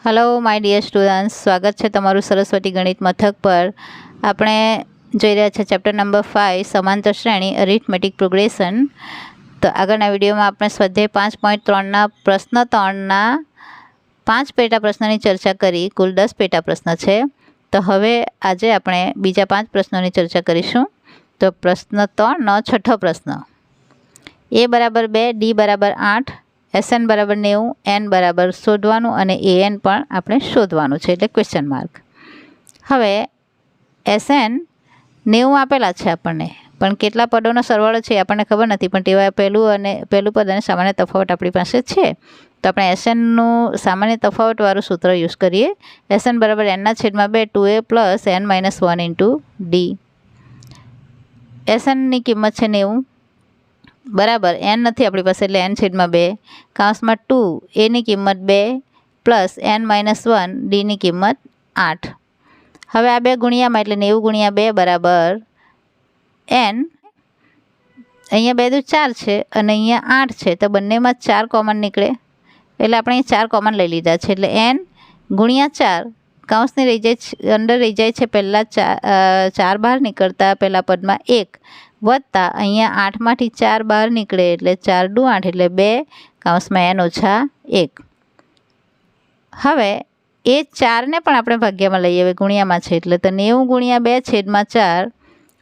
Hello my dear students, स्वागत है तमारू सरस्वती गणित मथक पर। આપણે જોઈ રહ્યા છે ચેપ્ટર નંબર 5 સમાંતર શ્રેણી અરિથમેટિક પ્રોગ્રેશન। તો આગળના વિડીયોમાં આપણે સ્વાધ્યાય 5.3ના પ્રશ્ન 3ના 5 પેટા પ્રશ્નની ચર્ચા કરી। કુલ 10 પેટા પ્રશ્ન છે। તો હવે આજે આપણે બીજા 5 પ્રશ્નોની ચર્ચા કરીશું। તો પ્રશ્ન 3નો છઠ્ઠો પ્રશ્ન, a બરાબર 2, d બરાબર 8, SN બરાબર 90, n બરાબર શોધવાનું અને AN પણ આપણે શોધવાનું છે, એટલે ક્વેશ્ચન માર્ક। હવે SN 90 આપેલા છે આપણને, પણ કેટલા પદોનો સરવાળો છે આપણને ખબર નથી, પણ તેવા પહેલું પદ અને સામાન્ય તફાવત આપણી પાસે છે। તો આપણે SNનું સામાન્ય તફાવતવાળું સૂત્ર યુઝ કરીએ। SN બરાબર n/2 2a plus n-1 into d। SNની કિંમત છે 90 બરાબર n નથી આપણી પાસે, એટલે n/2 કૌંસમાં 2 a ની કિંમત 2 પ્લસ n-1 d ની કિંમત 8। હવે આ બે ગુણ્યામાં એટલે 90 ગુણ્યા 2 બરાબર n। અહીંયા 2 દુ 4 છે અને અહીંયા 8 છે, તો બંનેમાં 4 કોમન નીકળે, એટલે આપણે અહીં 4 કોમન લઈ લીધા છે, એટલે n ગુણ્યા 4 કૌંસની રહી જાય, અંદર રહી જાય છે પહેલાં 4 બહાર નીકળતા પહેલાં પદમાં 1 વત્તા અહીંયા 8માંથી 4 બહાર નીકળે એટલે 4 દુ 8 એટલે 2 કૌંસમાં n-1। હવે એ 4ને પણ આપણે ભાગ્યમાં લઈએ, હવે ગુણ્યામાં છે એટલે તો 90 ગુણ્યા 2 છેદમાં 4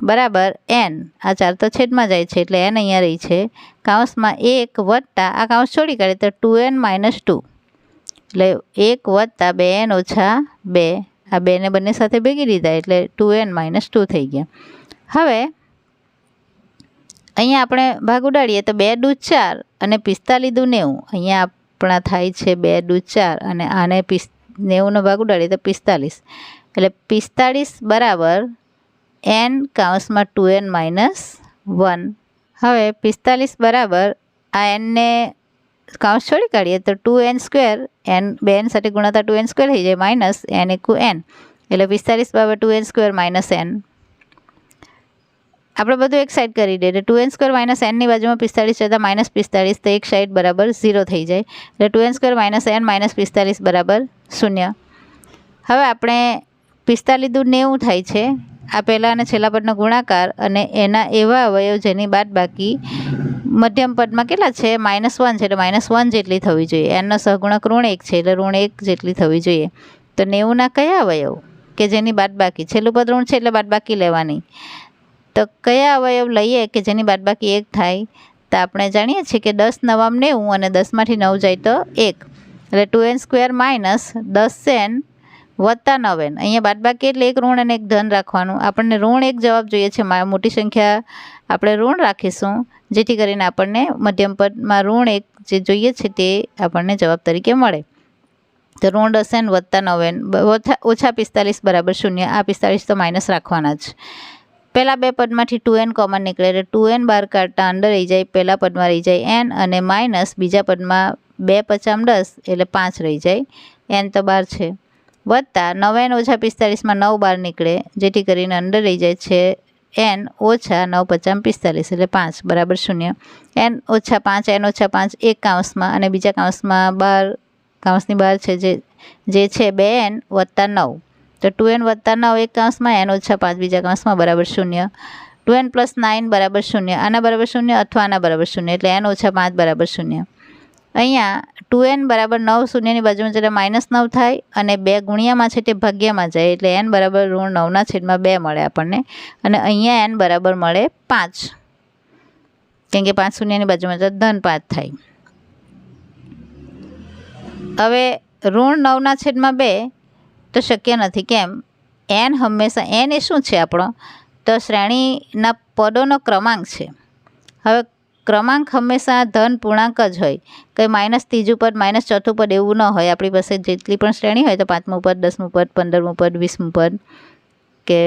બરાબર n। આ 4 તો છેદમાં જાય છે એટલે n અહીંયા રહી છે, કૌંસમાં 1 વત્તા આ કૌંસ છોડી કાઢે તો 2n - 2 એટલે 1 વત્તા 2n-2, આ 2ને બંને સાથે ભેગી દીધા એટલે 2n - 2 થઈ ગયા। હવે અહીંયા આપણે ભાગ ઉડાડીએ તો 2 દુ 4 અને 45 દુ 90, અહીંયા આપણા થાય છે 2 દુ 4 અને આને 90નો ભાગ ઉડાડીએ તો 45, એટલે 45 બરાબર n કૌંસમાં 2n - 1। હવે 45 બરાબર આ nને કૌંસ છોડી કાઢીએ તો 2n², n 2n સાથે ગુણાતા 2n² થઈ જાય, માઇનસ n = n, એટલે 45 બરાબર 2n² - n। આપણે બધું એક સાઈડ કરી દઈએ, એટલે 2n² - n ની બાજુમાં 45 જતાં -45, તો એક સાઈડ બરાબર 0 થઈ જાય, એટલે 2n² - n - 45 બરાબર 0। હવે આપણે 45 દુ 90 થાય છે, આ પહેલાં અને છેલ્લા પદનો ગુણાકાર અને એના એવા અવયવ જેની બાદબાકી મધ્યમ પદમાં કેટલા છે -1 છે, એટલે -1 જેટલી થવી જોઈએ। nનો સહગુણક -1 છે એટલે -1 જેટલી થવી જોઈએ। તો 90ના કયા અવયવ કે જેની બાદબાકી, છેલ્લું પદ ઋણ છે એટલે બાદબાકી લેવાની, તો કયા અવયવ લઈએ કે જેની બાદબાકી 1 થાય? તો આપણે જાણીએ છીએ કે 10 × 9 = 90 અને 10માંથી 9 જાય તો 1, એટલે 2n² - 10n વત્તા 9n। અહીંયા બાદબાકી એટલે એક ઋણ અને એક ધન રાખવાનું, આપણને ઋણ 1 જવાબ જોઈએ છે, મોટી સંખ્યા આપણે ઋણ રાખીશું જેથી કરીને આપણને મધ્યમ પદમાં ઋણ 1 જે જોઈએ છે તે આપણને જવાબ તરીકે મળે। તો ઋણ 10n વત્તા 9n ઓછા 45 બરાબર 0, આ 45 તો માઇનસ રાખવાના જ। પહેલાં બે પદમાંથી 2n કોમન નીકળે એટલે 2n બહાર કાઢતા અંદર રહી જાય, પહેલાં પદમાં રહી જાય n અને માઇનસ બીજા પદમાં 2 × 5 = 10 એટલે 5 રહી જાય, n તો 12 છે, વત્તા 9n ઓછા 45માં 9 બહાર નીકળે જેથી કરીને અંદર રહી જાય છે n ઓછા 9 × 5 = 45 એટલે 5 બરાબર 0। n ઓછા 5 એક કૌંસમાં અને બીજા કૌંસમાં કૌંસની બહાર છે જે છે 2n વત્તા 9, તો 2n વત્તા 9 એક કૌંસમાં, n ઓછા 5 બીજા કૌંસમાં બરાબર 0। 2n + 9 બરાબર 0, આના બરાબર 0 અથવા આના બરાબર 0, એટલે n ઓછા 5 બરાબર 0। અહીંયા 2n બરાબર 9 શૂન્યની બાજુમાં જ્યારે -9 થાય અને 2 ગુણ્યામાં છે તે ભાગ્યમાં જાય, એટલે n બરાબર -9/2 મળે આપણને, અને અહીંયા n બરાબર મળે 5, કેમ કે 5 શૂન્યની બાજુમાં તો -5 થાય। હવે -9/2 તો શક્ય નથી, કેમ? n હંમેશા, n એ શું છે આપણો? તો શ્રેણીના પદોનો ક્રમાંક છે। હવે ક્રમાંક હંમેશા ધન પૂર્ણાંક જ હોય, કંઈ માઇનસ ત્રીજું પદ માઇનસ ચોથું પદ એવું ન હોય। આપણી પાસે જેટલી પણ શ્રેણી હોય તો 5મું પદ 10મું પદ 15મું પદ 20મું પદ કે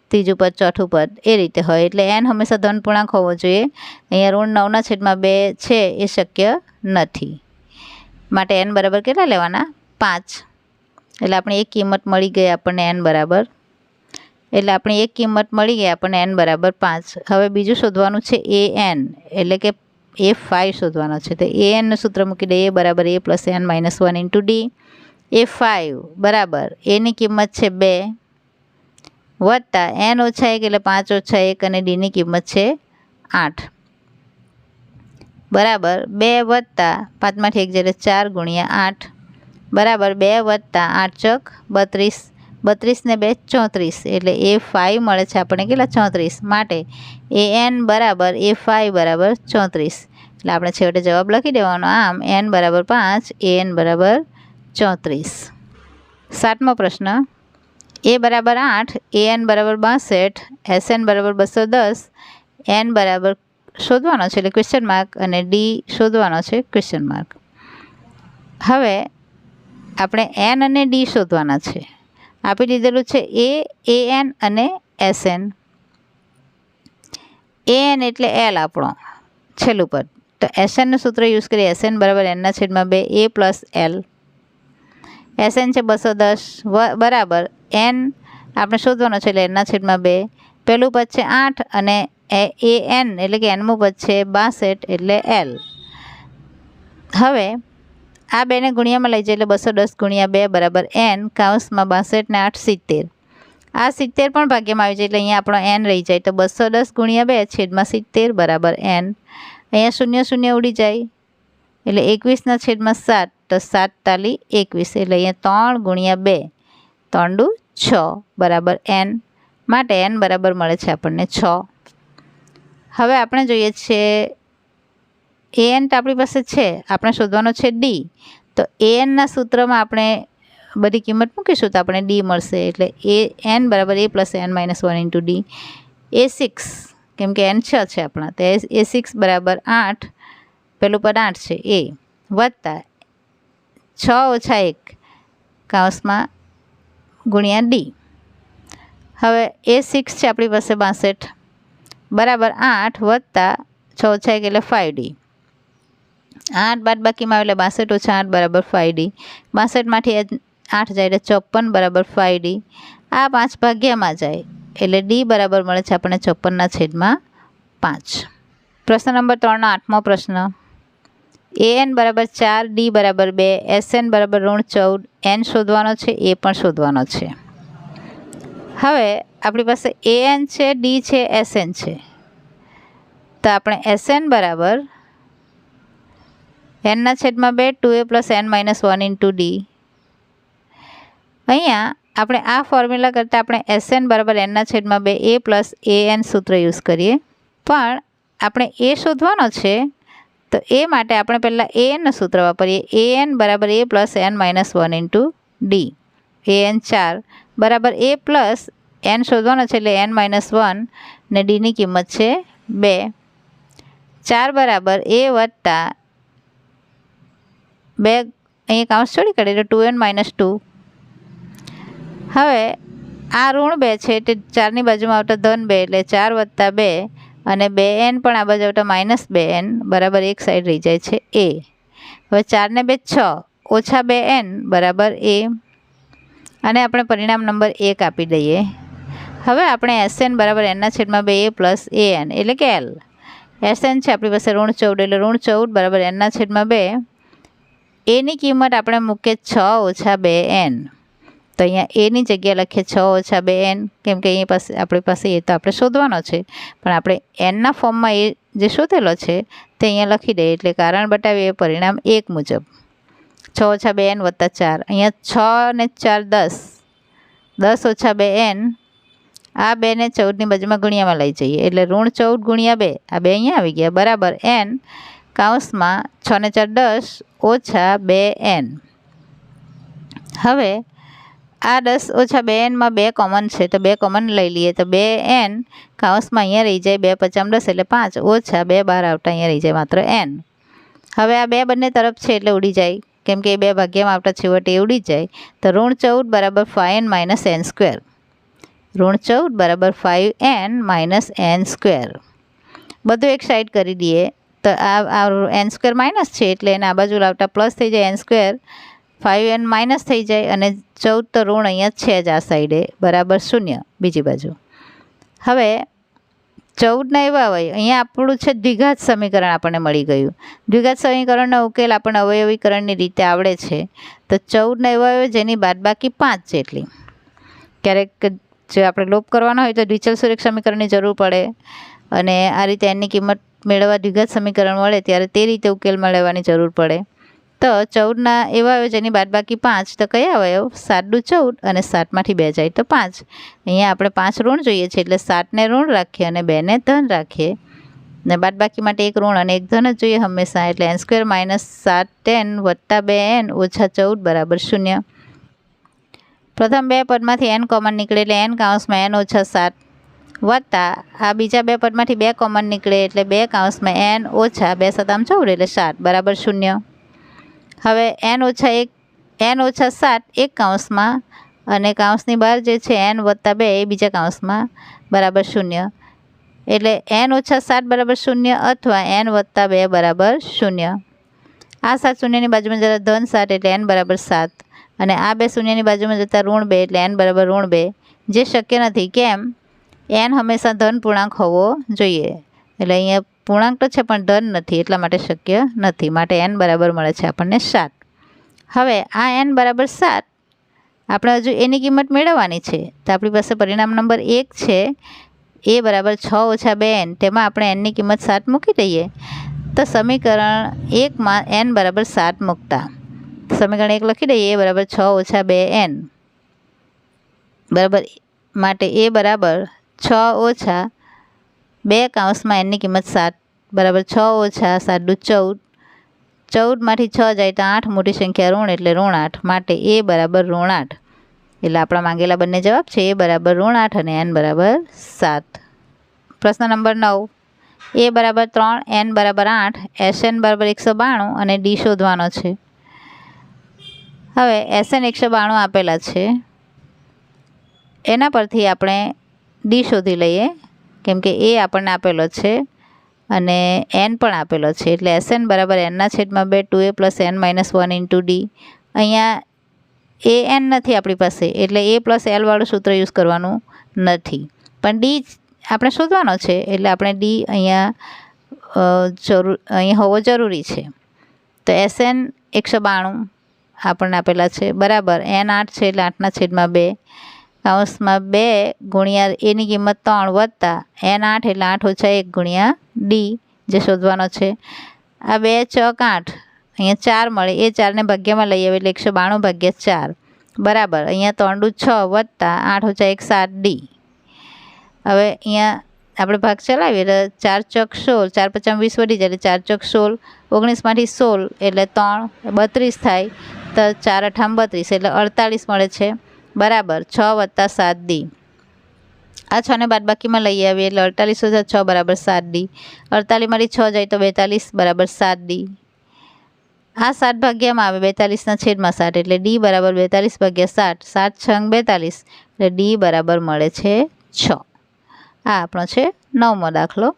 ત્રીજું પદ ચોથું પદ એ રીતે હોય, એટલે n હંમેશા ધન પૂર્ણાંક હોવો જોઈએ। અહીંયા -9/2 છે એ શક્ય નથી, માટે n બરાબર કેટલા લેવાના? 5, એટલે આપણે એક કિંમત મળી ગઈ આપણને n બરાબર, એટલે આપણી એક કિંમત મળી ગઈ આપણને n બરાબર 5। હવે બીજું શોધવાનું છે an, એટલે કે A5 શોધવાનો છે, તો an નું સૂત્ર મૂકી દઈએ, a = a + n - 1 × d। A5 બરાબર એની કિંમત છે 2 વત્તા n ઓછા 1 એટલે 5 ઓછા 1 અને ડીની કિંમત છે 8 બરાબર 2 વત્તા 5માંથી 1 એટલે 4 ગુણ્યા 8 બરાબર 2 વત્તા 8 ચોક 32 32 ને 2 34 એટલે A5 મળે છે આપણને કેટલા 34 માટે an બરાબર A5 બરાબર 34 એટલે આપણે છેવટે જવાબ લખી દેવાનો આમ n બરાબર 5 an બરાબર 34 7મો પ્રશ્ન a બરાબર 8 an બરાબર 62 sn બરાબર 210 n બરાબર શોધવાનો છે એટલે ક્વેશ્ચન માર્ક અને ડી શોધવાનો છે ક્વેશ્ચન માર્ક હવે આપણે n અને ડી શોધવાના છે આપી દીધેલું છે a an અને sn an એટલે l આપણો છેલ્લું પદ તો sn નું સૂત્ર યુઝ કરી sn બરાબર n ના છેદમાં 2 a પ્લસ l sn છે 210 બરાબર n આપણે શોધવાનો છે એટલે n ના છેદમાં 2 પહેલું પદ છે 8 અને an એટલે કે nમું પદ છે 62 એટલે l હવે આ બેને ગુણ્યામાં લઈ જાય એટલે 210 ગુણ્યા 2 બરાબર n કૌંસમાં 62 ને 8 70 આ 70 પણ ભાગ્યમાં આવી જાય એટલે અહીંયા આપણો n રહી જાય તો 210 ગુણ્યા 2 છેદમાં 70 બરાબર n અહીંયા શૂન્ય શૂન્ય ઉડી જાય એટલે 21 ના છેદમાં 7 તો 7 તાલી 21 એટલે અહીંયા 3 ગુણ્યા 2 3 દુ 6 બરાબર n માટે n બરાબર મળે છે આપણને 6 હવે આપણે જોઈએ છે an તો આપણી પાસે છે આપણે શોધવાનો છે ડી તો an ના સૂત્રમાં આપણે બધી કિંમત મૂકીશું તો આપણે ડી મળશે એટલે an બરાબર a plus n minus 1 into D a6 કેમ કે n 6 છે આપણા તો a6 બરાબર 8 પેલું પદ 8 છે a વત્તા 6 ઓછા 1 કૌંસમાં ગુણ્યા ડી હવે a6 છે આપણી પાસે 62 બરાબર 8 વત્તા 6 ઓછા 1 એટલે 5d 8 બાદ બાકીમાં આવે એટલે 62 ઓછા 8 બરાબર 5d 62માંથી 8 જાય એટલે 54 બરાબર 5d આ 5 ભાગ્યામાં જાય એટલે ડી બરાબર મળે છે આપણને 54 ના છેદમાં 5 પ્રશ્ન નંબર 3નો 8મો પ્રશ્ન an બરાબર 4 ડી બરાબર 2 sn બરાબર -14 n શોધવાનો છે એ પણ શોધવાનો છે હવે આપણી પાસે an છે ડી છે sn છે તો આપણે sn બરાબર n ના છેદમાં 2 2a plus n minus 1 into D અહીંયા આપણે આ ફોર્મ્યુલા કરતાં આપણે sn બરાબર n ના છેદમાં 2 a પ્લસ an સૂત્ર યુઝ કરીએ પણ આપણે a શોધવાનો છે તો એ માટે આપણે પહેલાં an નું સૂત્ર વાપરીએ an બરાબર a plus n minus 1 into D an 4 બરાબર a પ્લસ n શોધવાનો છે એટલે n માઇનસ 1 ને ડીની કિંમત છે 2 4 બરાબર a વત્તા 2 અહીંયા કાઉન્સ છોડી કાઢીએ તો 2n માઇનસ 2 હવે આ ઋણ 2 છે એટલે 4ની બાજુમાં આવતા ધન 2 એટલે 4 વત્તા 2 અને 2n પણ આ બાજુ આવતા માઇનસ 2n બરાબર એક સાઈડ રહી જાય છે a હવે 4 ને 2 6 ઓછા 2n બરાબર a અને આપણે પરિણામ નંબર 1 આપી દઈએ હવે આપણે sn બરાબર n ના છેદમાં 2 a પ્લસ an એટલે કે l sn છે આપણી પાસે -14 એટલે -14 બરાબર n ના છેદમાં 2 એની કિંમત આપણે મૂકીએ 6 ઓછા 2n તો અહીંયા એની જગ્યાએ લખીએ 6 ઓછા 2n કેમ કે અહીં પાસે આપણી પાસે એ તો આપણે શોધવાનો છે પણ આપણે nના ફોર્મમાં એ જે શોધેલો છે તે અહીંયા લખી દઈએ એટલે કારણ બતાવીએ પરિણામ 1 મુજબ 6 ઓછા 2n વત્તા 4 અહીંયા 6 ને 4 10 10 ઓછા 2n આ 2 ને 14ની બાજુમાં ગુણ્યામાં લઈ જઈએ એટલે -14 ગુણ્યા 2 આ 2 અહીંયા આવી ગયા બરાબર n કૌંસમાં 6 ને 4 10 ઓછા 2n હવે આ 10 ઓછા 2n માં 2 કોમન છે તો 2 કોમન લઈ લઈએ તો 2n કૌંસમાં અહીંયા રહી જાય 2 5 10 એટલે 5 ઓછા 2 બહાર આવતા અહીંયા રહી જાય માત્ર n હવે આ 2 બંને તરફ છે એટલે ઉડી જાય કેમ કે 2 ભાગ્યામાં આવતા છેવટે ઉડી જાય તો -14 બરાબર 5n માઇનસ n સ્ક્વેર -14 બરાબર 5n માઇનસ n સ્ક્વેર બધું એક સાઈડ કરી દઈએ તો આ n સ્ક્વેર માઇનસ છે એટલે એને આ બાજુ લાવતા પ્લસ થઈ જાય n સ્ક્વેર 5n માઇનસ થઈ જાય અને 14 તો ઋણ અહીંયા છે જ આ સાઈડે બરાબર 0 બીજી બાજુ હવે 14 એવા હોય, અહીંયા આપણું છે દ્વિઘાત સમીકરણ આપણને મળી ગયું. દ્વિઘાત સમીકરણનો ઉકેલ આપણને અવયવીકરણની રીતે આવડે છે. તો 14 એવા હોય જેની બાદબાકી 5 જેટલી. ક્યારેક જો આપણે લોપ કરવાનો હોય તો દ્વિચલ સુરેખ સમીકરણની જરૂર પડે, અને આ રીતે એની કિંમત મેળવવા દ્વિઘાત સમીકરણ મળે ત્યારે તે રીતે ઉકેલમાં લેવાની જરૂર પડે. તો 14 એવા હોય જેની બાદબાકી 5, તો કયા અવયવ? 7 દુ 14 અને 7માંથી 2 જાય તો 5. અહીંયા આપણે 5 ઋણ જોઈએ છે એટલે 7ને ઋણ રાખીએ અને 2ને ધન રાખીએ, ને બાદબાકી માટે 1 ઋણ અને 1 ધન જ જોઈએ હંમેશા. એટલે n² - 7n + 2n - 14 = 0. પ્રથમ બે પદમાંથી n કોમન નીકળે એટલે n - n - 7 વત્તા આ બીજા બે પદમાંથી 2 કોમન નીકળે એટલે 2 n - 2 × 2 = 14 એટલે 7 = 0. હવે n - 1 n - 7 એક કૌંસમાં અને કૌંસની બહાર જે છે n + 2 એ બીજા કૌંસમાં બરાબર 0. એટલે n - 7 = 0 અથવા n + 2 = 0. આ 7 શૂન્યની બાજુમાં જતા ધન 7 એટલે n = 7, અને આ 2 શૂન્યની બાજુમાં જતા ઋણ 2 એટલે n = ઋણ 2, જે શક્ય નથી. કેમ? n હંમેશા ધન પૂર્ણાંક હોવો જોઈએ. એટલે અહીંયા પૂર્ણાંક તો છે પણ ધન નથી, એટલા માટે શક્ય નથી. માટે n બરાબર મળે છે આપણને 7. હવે આ n = 7 આપણે હજુ એની કિંમત મેળવવાની છે. તો આપણી પાસે પરિણામ નંબર 1 છે, a = 6 - 2n. તેમાં આપણે nની કિંમત 7 મૂકી દઈએ. તો સમીકરણ 1માં n = 7 મૂકતા સમીકરણ 1 લખી દઈએ. a = 6 - 2n બરાબર. માટે a = 6 - 2 કૌંસમાં nની કિંમત 7 બરાબર 6 - 7 દુ 14. 14માંથી 6 જાય તો 8, મોટી સંખ્યા ઋણ એટલે -8. માટે a = -8. એટલે આપણા માંગેલા બંને જવાબ છે. a = -8 અને n = 7. પ્રશ્ન નંબર 9. a = 3, n = 8, Sn = 192 અને d શોધવાનો છે. હવે Sn 192 આપેલા છે, એના પરથી આપણે d શોધી લઈએ, કેમ કે a આપણને આપેલો છે અને n પણ આપેલો છે. એટલે Sn = n/2 2a + n - 1 × d. અહીંયા an નથી આપણી પાસે, એટલે a + l વાળું સૂત્ર યુઝ કરવાનું નથી, પણ d આપણે શોધવાનો છે એટલે આપણે d અહીંયા હોવો જરૂરી છે. તો Sn 192 આપણને આપેલા છે બરાબર n 8 છે એટલે 8/2 કૌંસમાં 2 ગુણ્યા એની કિંમત 3 વત્તા n 8 એટલે 8 - 1 × d જે શોધવાનો છે. આ 2 ચોક 8, અહીંયા 4 મળે, એ 4ને ભાગ્યમાં લઈ આવે એટલે 192/4 બરાબર. અહીંયા 3 દુ 6 વત્તા 8 - 1 7d. હવે અહીંયા આપણે ભાગ ચલાવીએ તો 4 ચોક 16, 4 × 5 = 20 વધી જાય એટલે 4 ચોક 16, 19માંથી 16 એટલે 3 32 થાય. તો 4 × 8 = 32 એટલે 48 મળે છે બરાબર 6 + 7d. આ 6ને બાદબાકીમાં લઈ આવીએ એટલે 48 - 6 = 7d. 48માંથી 6 જાય તો 42 બરાબર 7d. આ 7 ભાગ્યામાં આવે 42/7 એટલે d = 42/7. 7 × 6 = 42 એટલે d બરાબર મળે છે 6. આ આપણો છે 9મો દાખલો.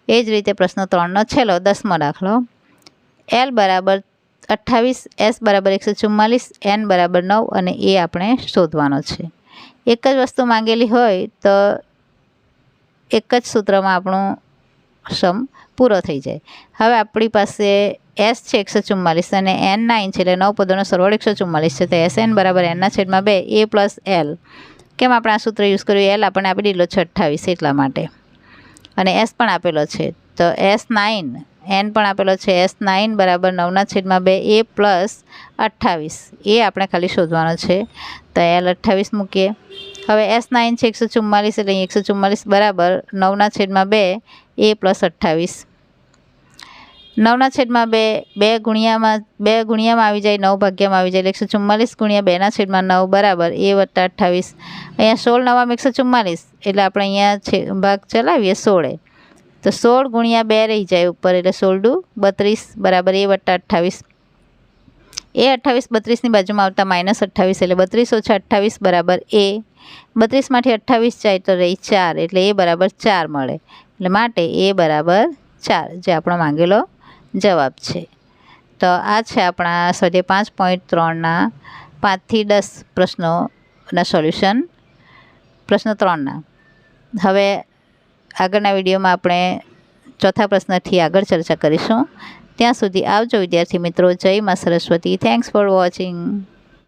એ જ રીતે પ્રશ્ન 3નો છેલ્લો 10મો દાખલો. l = 28, s = 144, n = 9 અને a આપણે શોધવાનો છે. એક જ વસ્તુ માંગેલી હોય તો એક જ સૂત્રમાં આપણો સમ પૂરો થઈ જાય. હવે આપણી પાસે s છે 144 અને n 9 છે, એટલે 9 પદોનો સરવાળો 144 છે. તો Sn = n/2 a + l. કેમ આપણે આ સૂત્ર યુઝ કર્યું? l આપણને આપી દીધો છે 28 એટલા માટે, અને s પણ આપેલો છે. તો S9, n પણ આપેલો છે. S9 = 9/2 a + 28. એ આપણે ખાલી શોધવાનો છે. તો l 28 મૂકીએ. હવે S9 છે 144 એટલે 144 બરાબર 9/2 a + 28. 9/2 2 ગુણ્યામાં આવી જાય, 9 ભાગ્યામાં આવી જાય એટલે 144 × 2/9 બરાબર a + 28. અહીંયા 16 9 144 એટલે આપણે અહીંયા ભાગ ચલાવીએ 16, તો 16 ગુણ્યા 2 રહી જાય ઉપર એટલે 16 દુ 32 બરાબર a + 28. એ 28 32ની બાજુમાં આવતા -28 એટલે 32 - 28 બરાબર a. 32માંથી 28 જાય તો રહી 4 એટલે a = 4 મળે. એટલે માટે a = 4 જે આપણો માંગેલો જવાબ છે. તો આ છે આપણા સ્વાધ્યાય 5.3ના 5 થી 10 પ્રશ્નોના સોલ્યુશન પ્રશ્ન 3ના. હવે આગળના વિડીયોમાં આપણે ચોથા પ્રશ્નથી આગળ ચર્ચા કરીશું. ત્યાં સુધી આવજો વિદ્યાર્થી મિત્રો. જય માં સરસ્વતી. Thanks for watching.